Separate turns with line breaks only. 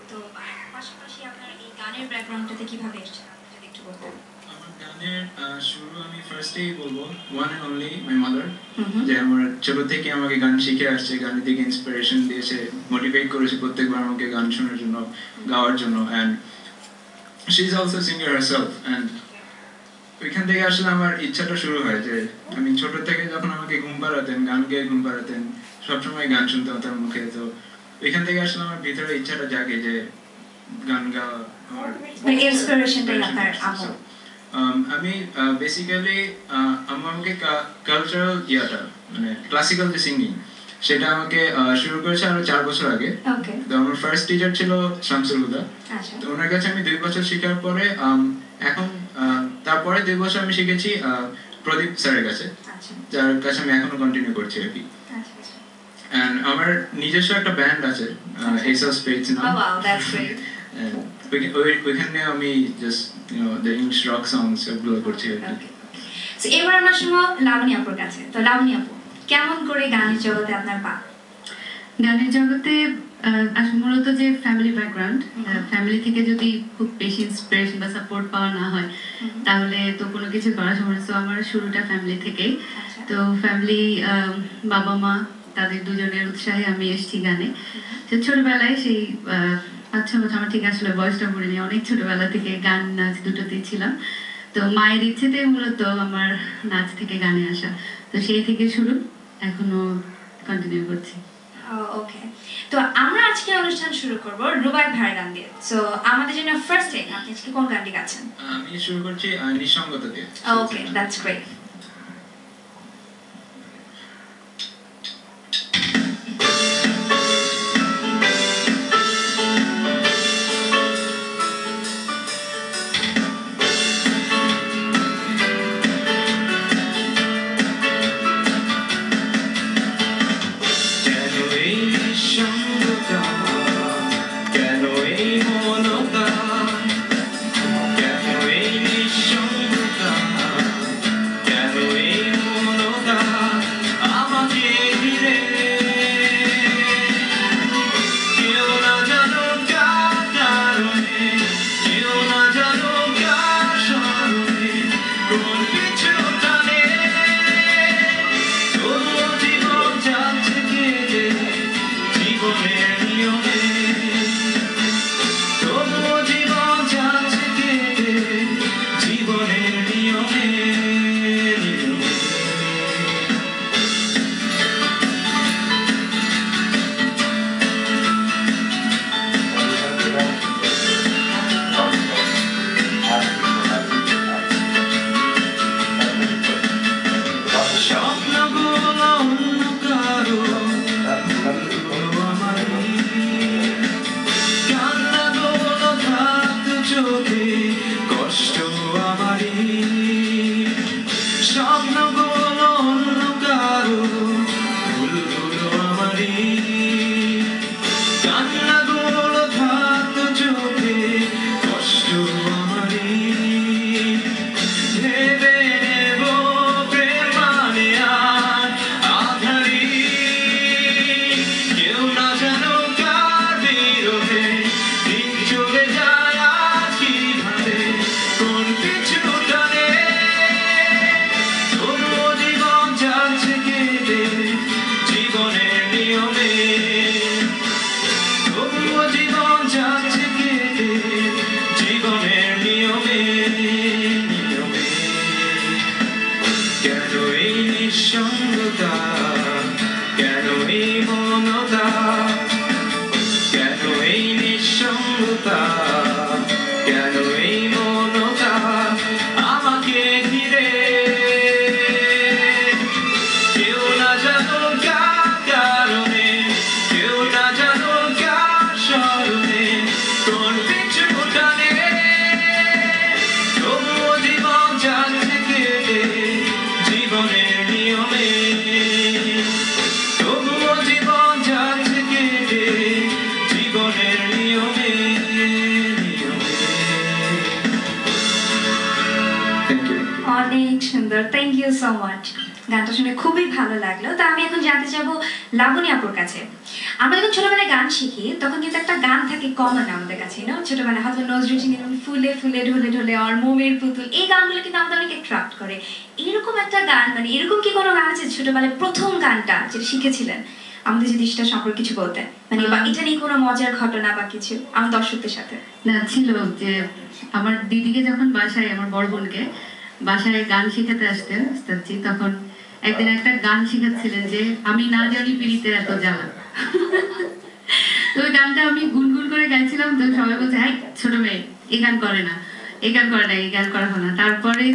তো পাশাপাশি আপনার এই গানের ব্যাকগ্রাউন্ডটাতে কিভাবে এসেছেন আপনি যদি একটু বলতেন।
আমার গানের শুরু আমি ফার্স্টেই বলবো one and only my mother, যে আমার ছোট থেকে আমাকে গান শিখে আসছে, গানের দিকে ইন্সপিরেশন দিয়েছে, মোটিভেট করেছে প্রত্যেকবার আমাকে গান শোনার জন্য, গাওয়ার জন্য। And she is also singer herself. And ওইখান থেকে আসলে আমার ইচ্ছাটা শুরু হয় যে আমি ছোট থেকে যখন আমাকে ঘুম পাড়াতেন, গান গেয়ে ঘুম পাড়াতেন, সবসময় গান শুনতাম তার মুখে। তো ওইখান থেকে আসলে আমার ভিতরে ইচ্ছাটা জাগে যে গান গাওয়া। আমার আমি বেসিক্যালি আমাকে কালচারাল ইয়াটা মানে ক্লাসিক্যাল যে সিঙ্গিং সেটা আমাকে শুরু করেছে আরো 4 বছর আগে। তো আমার ফার্স্ট টিচার ছিল শামসুল হুদা। তো ওনার কাছে আমি 2 বছর শেখার পরে এখন তারপরে 2 বছর আমি শিখেছি প্রদীপ স্যারের কাছে, যার কাছে আমি এখনো কন্টিনিউ করছি আর কি। আমার নিজস্ব একটা ব্যান্ড আছে, এস অফ স্পেডস নাম। ওইখানে আমি জাস্ট দ্য ইংলিশ রক সংস সবগুলো করছি আর কি।
সো এবার আমরা শুনবো লাবণী আপুর কাছে। তো লাবণী আপু, কেমন করে গানের জগতে আপনার পা?
গানের জগতে মূলত যে ফ্যামিলি ব্যাকগ্রাউন্ড, ফ্যামিলি থেকে যদি খুব বেশি ইন্সপিরেশন বা সাপোর্ট পাওয়া না হয় তাহলে তো কোনো কিছু করা সম্ভব না। তো আমার শুরুটা ফ্যামিলি থেকেই। তো ফ্যামিলি, বাবা মা, তাদের দুজনের উৎসাহে আমি এসেছি গানে। ছোটবেলায় সেই 5-6 বছর, আমার ঠিক আসলে বয়সটা পড়ে নিয়ে, অনেক ছোটবেলা থেকে গান নাচ দুটোতেই ছিলাম। তো মায়ের ইচ্ছেতে মূলত আমার নাচ থেকে গানে আসা। তো সেই থেকে শুরু, এখনো কন্টিনিউ করছি।
ওকে, তো আমরা আজকে অনুষ্ঠান শুরু করব রুবাই ভাইয়ের গান দিয়ে। সো আমাদের জন্য ফার্স্ট টাইম আপনি আজকে কোন গানটি গাচ্ছেন?
আমি শুরু করছি নিঃসঙ্গতা দিয়ে।
ওকে, দ্যাটস গ্রেট। অনেক সুন্দর, থ্যাংক ইউ সো মাচ। গানটা শুনে খুবই ভালো লাগলো। তো আমি এখন জানতে চাবো লাবণী আপুর কাছে, আমরা যখন ছোটবেলায় গান শিখি তখন কিন্তু একটা গান থাকে কমন আমাদের কাছে, ছোটবেলায় হয়তো নজরুল সিং এর ফুলে ফুলে ঢলে ঢলে আর মোমের পুতুল, এই গানগুলো কিন্তু আমাদের অনেক অ্যাট্রাক্ট করে। এরকম একটা গান, মানে এরকম কি কোনো গান আছে ছোটবেলায় প্রথম গানটা যেটা শিখেছিলেন, আমাদের যদি সেটা সম্পর্কে কিছু বলতেন, মানে বা এটা নিয়ে কোনো মজার ঘটনা বা কিছু আমার দর্শকদের সাথে।
না, ছিল যে আমার দিদিকে যখন বাসায়, আমার বড় বোনকে বাসায় গান শেখাতে আসতেন ওস্তাদজি, তখন একদিন একটা গান শেখাচ্ছিলেন যে আমি না জানি পিড়িতে এত জ্বালা। তো ওই গানটা আমি গুনগুন করে গাইছিলাম, তো সবাই বলছে হ্যাঁ ছোট মেয়ে এই গান করে না, এই গান করে না, এই গান করা হয় না। তারপরে